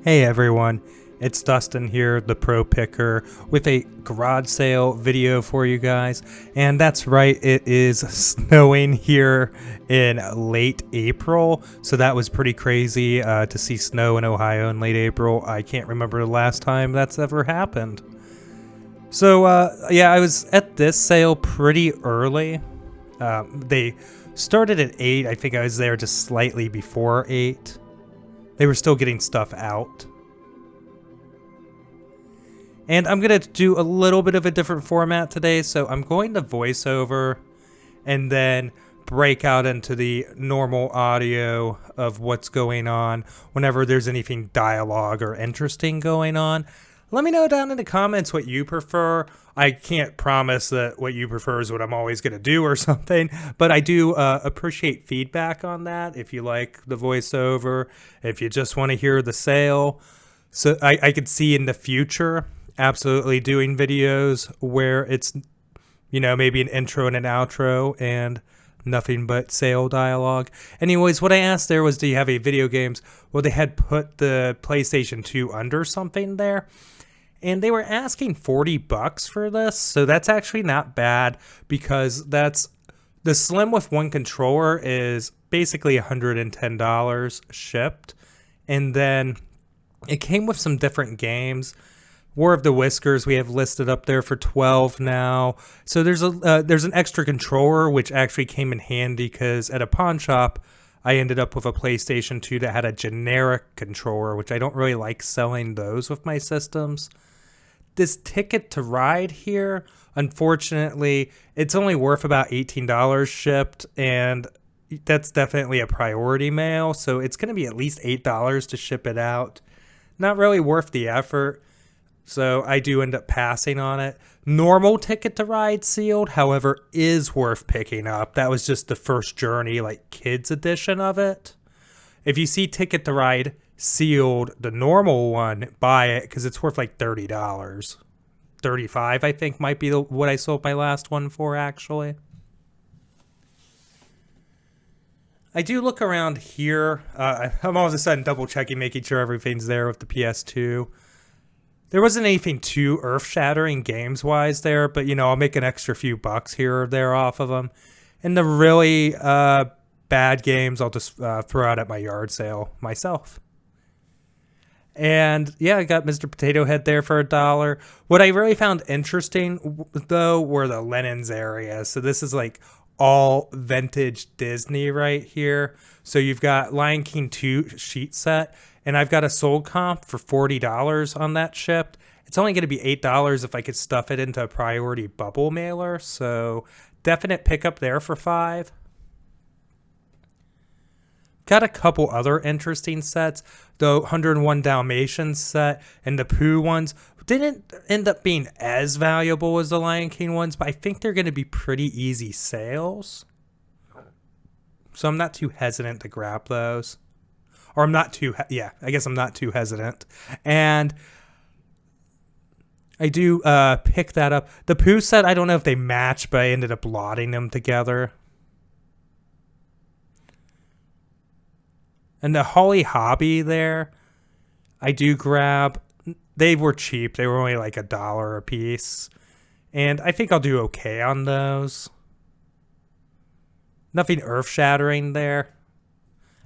Hey everyone, it's Dustin here, the Pro Picker, with a garage sale video for you guys. And that's right, it is snowing here in late April, so that was pretty crazy to see snow in Ohio in late April. I can't remember the last time that's ever happened. So yeah, I was at this sale pretty early. They started at 8, I think I was there just slightly before 8. They were still getting stuff out. And I'm going to do a little bit of a different format today, so I'm going to voice over and then break out into the normal audio of what's going on whenever there's anything dialogue or interesting going on. Let me know down in the comments what you prefer. I can't promise that what you prefer is what I'm always going to do or something, but I do appreciate feedback on that. If you like the voiceover, if you just want to hear the sale. So I could see in the future absolutely doing videos where it's, you know, maybe an intro and an outro and nothing but sale dialogue. Anyways, what I asked there was, do you have any video games? Well, they had put the PlayStation 2 under something there. And they were asking $40 for this, so that's actually not bad because that's the Slim with one controller is basically $110 shipped, and then it came with some different games. War of the Whiskers we have listed up there for $12 now. So there's an extra controller which actually came in handy because at a pawn shop I ended up with a PlayStation 2 that had a generic controller, which I don't really like selling those with my systems. This Ticket to Ride here, unfortunately, it's only worth about $18 shipped, and that's definitely a priority mail, so it's going to be at least $8 to ship it out. Not really worth the effort, so I do end up passing on it. Normal Ticket to Ride sealed, however, is worth picking up. That was just the first journey, like kids edition of it. If you see Ticket to Ride sealed, the normal one, buy it because it's worth like $30. $35 I think might be what I sold my last one for, actually. I do look around here. I'm all of a sudden double checking, making sure everything's there with the PS2. There wasn't anything too earth-shattering games-wise there, but you know, I'll make an extra few bucks here or there off of them. And the really bad games I'll just throw out at my yard sale myself. And yeah, I got Mr. Potato Head there for $1. What I really found interesting, though, were the linens area. So this is like all vintage Disney right here. So you've got Lion King 2 sheet set, and I've got a sold comp for $40 on that shipped. It's only going to be $8 if I could stuff it into a priority bubble mailer. So definite pickup there for $5. Got a couple other interesting sets. The 101 Dalmatians set and the Pooh ones didn't end up being as valuable as the Lion King ones, but I think they're going to be pretty easy sales. So I'm not too hesitant to grab those. Or I'm not too, I guess I'm not too hesitant. And I do pick that up. The Pooh set, I don't know if they match, but I ended up lotting them together. And the Holly Hobby there, I do grab. They were cheap. They were only like $1 a piece. And I think I'll do okay on those. Nothing earth-shattering there.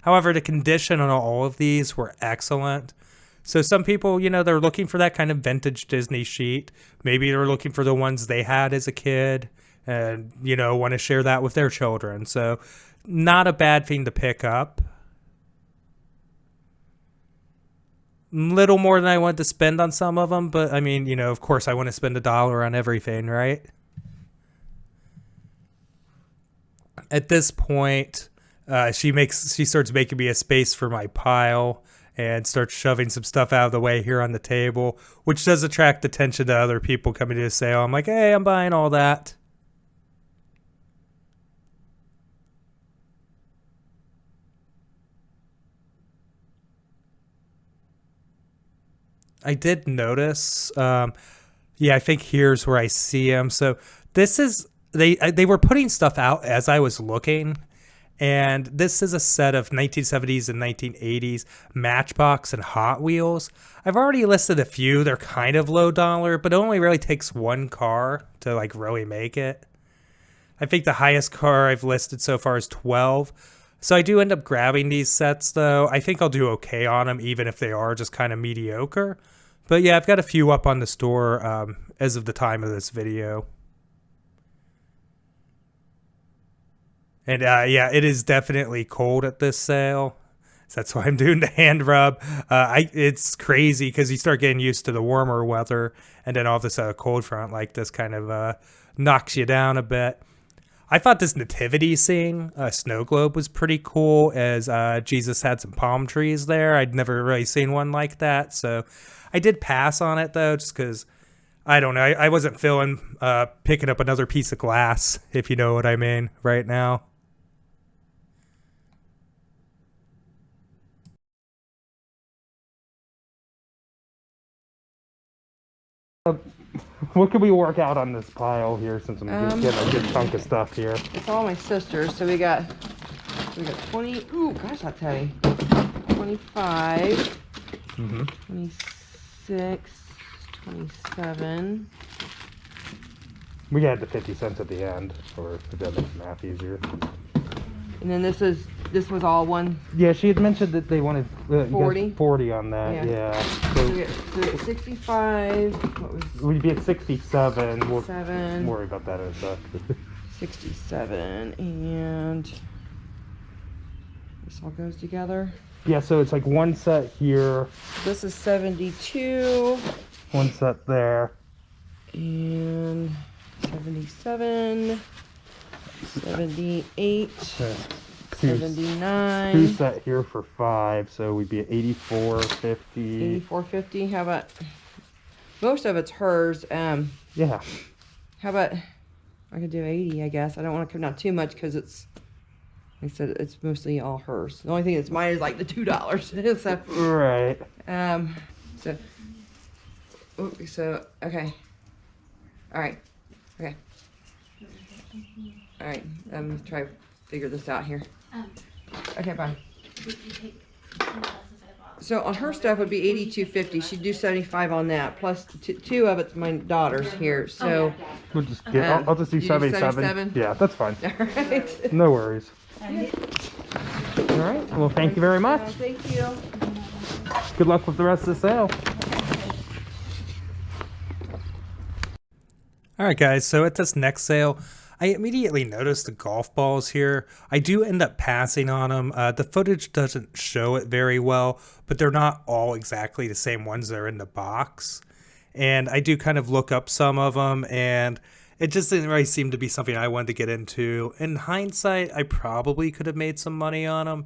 However, the condition on all of these were excellent. So some people, you know, they're looking for that kind of vintage Disney sheet. Maybe they're looking for the ones they had as a kid and, you know, want to share that with their children. So not a bad thing to pick up. Little more than I wanted to spend on some of them, but I mean, you know, of course I want to spend $1 on everything, right? At this point, she starts making me a space for my pile and starts shoving some stuff out of the way here on the table, which does attract attention to other people coming to the sale. I'm like, hey, I'm buying all that. I did notice, yeah, I think here's where I see them. So this is, they were putting stuff out as I was looking, And this is a set of 1970s and 1980s Matchbox and Hot Wheels. I've already listed a few. They're kind of low dollar, but it only really takes one car to like really make it. I think the highest car I've listed so far is 12. So I do end up grabbing these sets though. I think I'll do okay on them even if they are just kind of mediocre. But yeah, I've got a few up on the store as of the time of this video. And yeah, it is definitely cold at this sale. So that's why I'm doing the hand rub. It's crazy because you start getting used to the warmer weather, and then all of a sudden a cold front like this kind of knocks you down a bit. I thought this nativity scene, snow globe, was pretty cool as Jesus had some palm trees there. I'd never really seen one like that. So I did pass on it, though, just because, I don't know, I wasn't feeling picking up another piece of glass, if you know what I mean, right now. What can we work out on this pile here since I'm getting a good chunk of stuff here? It's all my sisters, so we got 20. Ooh, gosh, that's heavy. 25. 26. 27. We got the 50 cents at the end, or if that makes math easier. And then this was all one. Yeah, she had mentioned that they wanted 40. 40 on that. Yeah. So we got 65. What was? We'd be at 67. We'll 7. worry about that in a sec. 67, and this all goes together. Yeah, so it's like one set here. This is 72. One set there. And 77. 78. 79. Two set here for 5, so we'd be at 84.50. 84.50. How about, most of it's hers. Yeah. How about, I could do 80, I guess. I don't want to come down too much because it's, like I said, it's mostly all hers. The only thing that's mine is like the $2. So, right. Okay. All right. Okay. All right. Try to figure this out here. Okay, bye. So on her stuff would be 82.50. She'd do 75 on that. Plus two of it's my daughter's here. So we'll just get. I'll just do 77. Yeah, that's fine. All right. No worries. All right. Well, thank you very much. Thank you. Good luck with the rest of the sale. All right, guys. So at this next sale, I immediately noticed the golf balls here. I do end up passing on them. The footage doesn't show it very well, but they're not all exactly the same ones that are in the box. And I do kind of look up some of them, and it just didn't really seem to be something I wanted to get into. In hindsight, I probably could have made some money on them.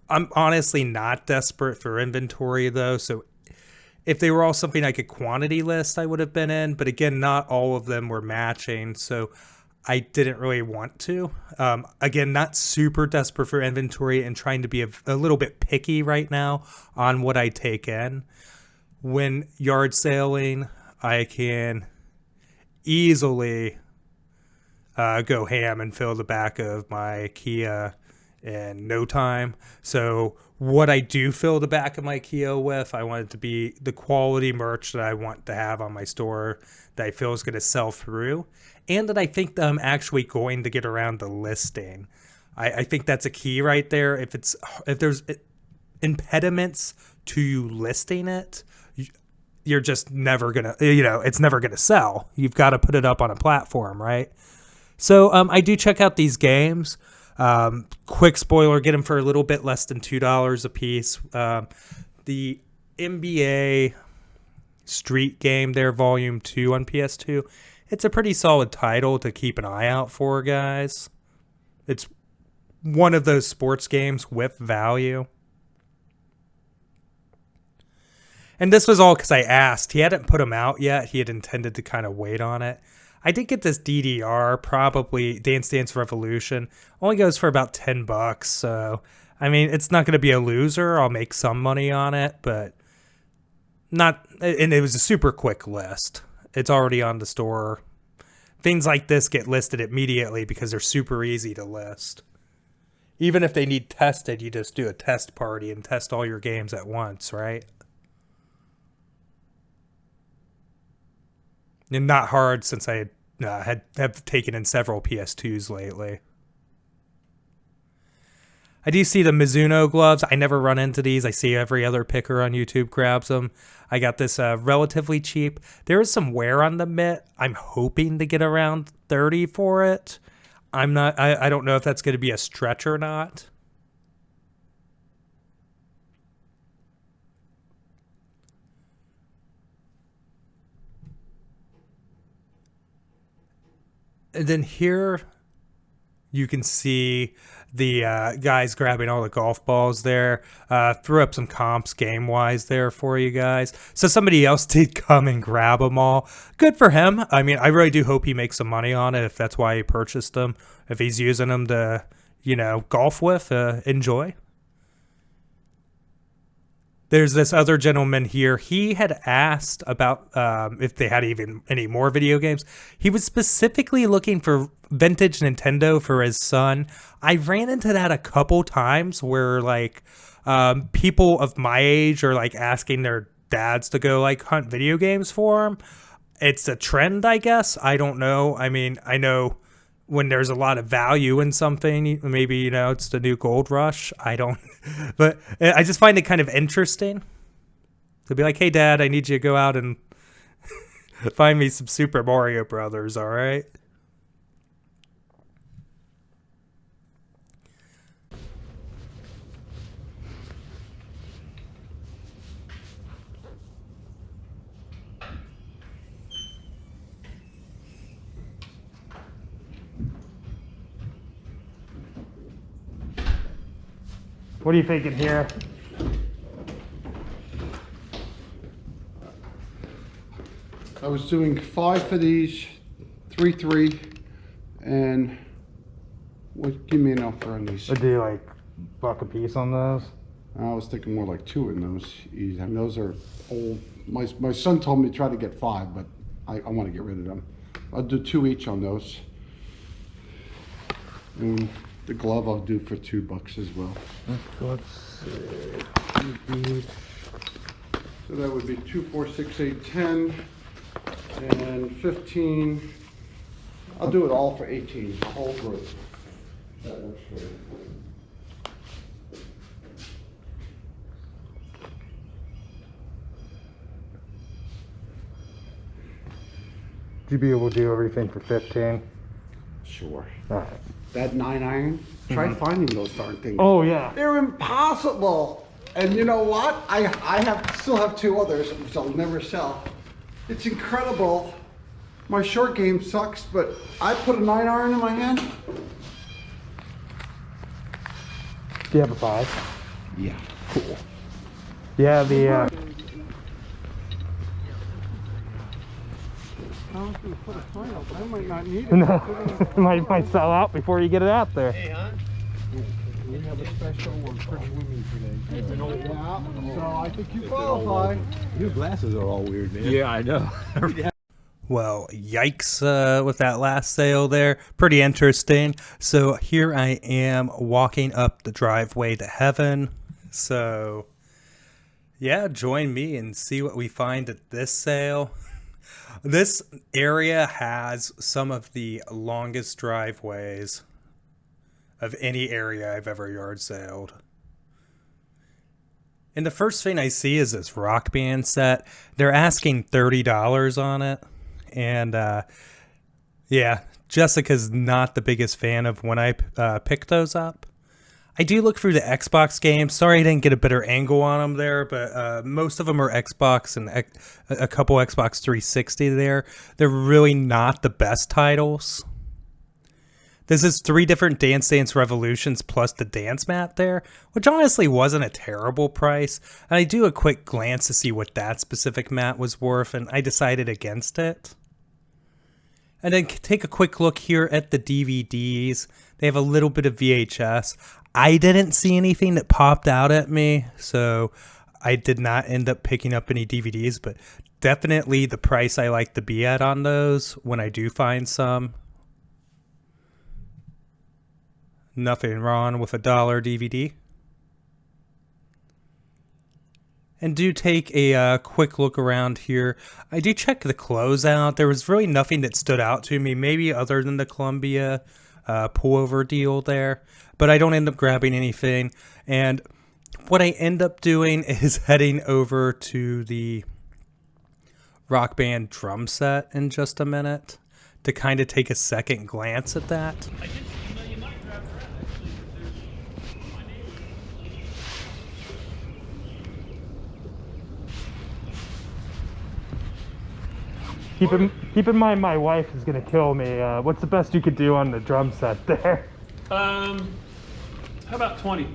I'm honestly not desperate for inventory, though, so if they were all something I could quantity list, I would have been in. But again, not all of them were matching, so I didn't really want to. Again, not super desperate for inventory and trying to be a little bit picky right now on what I take in. When yard sailing, I can easily go ham and fill the back of my Kia in no time. So what I do fill the back of my Kia with, I want it to be the quality merch that I want to have on my store that I feel is going to sell through, and that I think that I'm actually going to get around to listing. I think that's a key right there. If there's impediments to you listing it, you're just never gonna, it's never gonna sell. You've got to put it up on a platform, right? So I do check out these games. Quick spoiler, get them for a little bit less than $2 a piece. The NBA Street Game there, Volume 2 on PS2. It's a pretty solid title to keep an eye out for, guys. It's one of those sports games with value. And this was all because I asked. He hadn't put them out yet. He had intended to kind of wait on it. I did get this DDR, probably Dance Dance Revolution. Only goes for about $10. So, I mean, it's not going to be a loser. I'll make some money on it, but not. And it was a super quick list. It's already on the store. Things like this get listed immediately because they're super easy to list. Even if they need tested, you just do a test party and test all your games at once, right? And not hard since I have taken in several PS2s lately. I do see the Mizuno gloves. I never run into these. I see every other picker on YouTube grabs them. I got this relatively cheap. There is some wear on the mitt. I'm hoping to get around 30 for it. I don't know if that's going to be a stretch or not. And then here you can see the guys grabbing all the golf balls there. Threw up some comps game-wise there for you guys. So somebody else did come and grab them all. Good for him. I mean, I really do hope he makes some money on it if that's why he purchased them. If he's using them to, golf with, enjoy. There's this other gentleman here. He had asked about if they had even any more video games. He was specifically looking for vintage Nintendo for his son. I ran into that a couple times where people of my age are asking their dads to go hunt video games for them. It's a trend, I guess. I don't know. I mean, I know when there's a lot of value in something, maybe, it's the new gold rush. I don't, but I just find it kind of interesting to be like, hey, Dad, I need you to go out and find me some Super Mario Brothers, all right? What are you thinking here? I was doing 5 for these, 3, and give me an offer on these. Would do buck a piece on those? I was thinking more like 2 in those. And those are old. My son told me to try to get 5, but I want to get rid of them. I'll do 2 each on those. And the glove I'll do for $2 as well. Let's see. So that would be 2, 4, 6, 8, 10, and 15. I'll do it all for 18, the whole group. That works for you. Would you be able to do everything for 15? Sure. All right. That 9-iron, try finding those darn things. Oh, yeah. They're impossible. And you know what? I still have 2 others, which I'll never sell. It's incredible. My short game sucks, but I put a 9-iron in my hand. Do you have a 5? Yeah. Cool. Yeah, the I was going to put a sign up, but I might not need it. No, it might sell out before you get it out there. Hey, hon. We have a special one for women today. Yeah, so I think you qualify. Your glasses are all weird, man. Yeah, I know. Well, yikes with that last sale there. Pretty interesting. So here I am walking up the driveway to heaven. So, yeah, join me and see what we find at this sale. This area has some of the longest driveways of any area I've ever yard saled. And the first thing I see is this Rock Band set. They're asking $30 on it. And yeah, Jessica's not the biggest fan of when I pick those up. I do look through the Xbox games. Sorry I didn't get a better angle on them there, but most of them are Xbox and a couple Xbox 360 there. They're really not the best titles. This is 3 different Dance Dance Revolutions plus the dance mat there, which honestly wasn't a terrible price. And I do a quick glance to see what that specific mat was worth, and I decided against it. And then take a quick look here at the DVDs. They have a little bit of VHS. I didn't see anything that popped out at me, so I did not end up picking up any DVDs, but definitely the price I like to be at on those when I do find some. Nothing wrong with a dollar DVD. And do take a quick look around here. I do check the clothes out. There was really nothing that stood out to me, maybe other than the Columbia pullover deal there. But I don't end up grabbing anything. And what I end up doing is heading over to the Rock Band drum set in just a minute to kind of take a second glance at that. Keep in mind my wife is gonna kill me. What's the best you could do on the drum set there? How about 20? I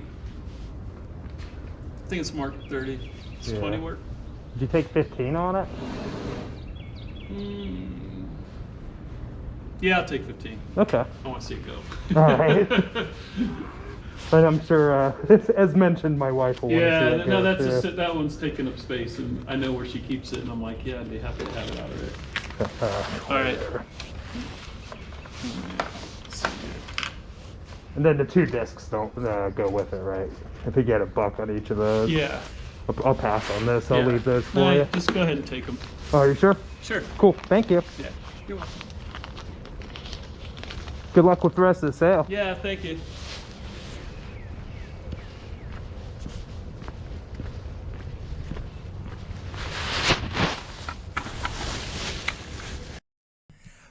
think it's marked 30. Does 20 work? Did you take 15 on it? Yeah, I'll take 15. Okay. I want to see it go. All right. But I'm sure, as mentioned, my wife will want to see it. No, that's that one's taking up space, and I know where she keeps it, and I'm like, yeah, I'd be happy to have it out of there. All right. And then the 2 discs don't go with it, right? If you get $1 on each of those. Yeah. I'll pass on this. I'll leave those for No, you. just go ahead and take them. Oh, are you sure? Sure. Cool. Thank you. Yeah. You're welcome. Good luck with the rest of the sale. Yeah, thank you.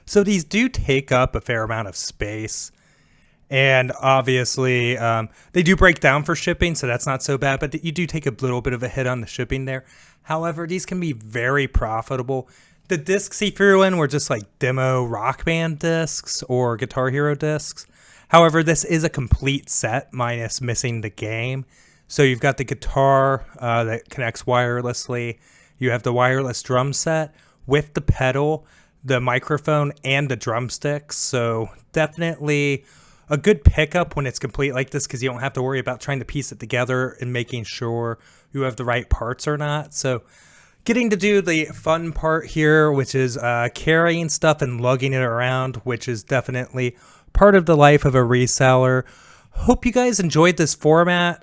So these do take up a fair amount of space. And obviously, they do break down for shipping, so that's not so bad. But you do take a little bit of a hit on the shipping there. However, these can be very profitable. The discs he threw in were just like demo Rock Band discs or Guitar Hero discs. However, this is a complete set minus missing the game. So you've got the guitar that connects wirelessly. You have the wireless drum set with the pedal, the microphone, and the drumsticks. So definitely a good pickup when it's complete like this, because you don't have to worry about trying to piece it together and making sure you have the right parts or not. So getting to do the fun part here, which is carrying stuff and lugging it around, which is definitely part of the life of a reseller. Hope you guys enjoyed this format.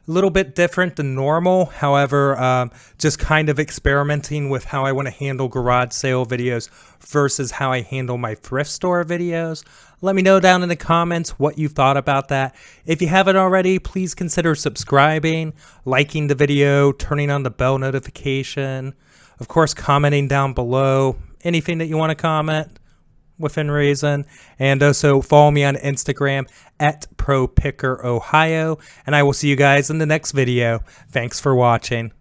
A little bit different than normal. However, just kind of experimenting with how I want to handle garage sale videos versus how I handle my thrift store videos. Let me know down in the comments what you thought about that. If you haven't already, please consider subscribing, liking the video, turning on the bell notification, of course, commenting down below, anything that you want to comment within reason, and also follow me on Instagram at ProPickerOhio, and I will see you guys in the next video. Thanks for watching.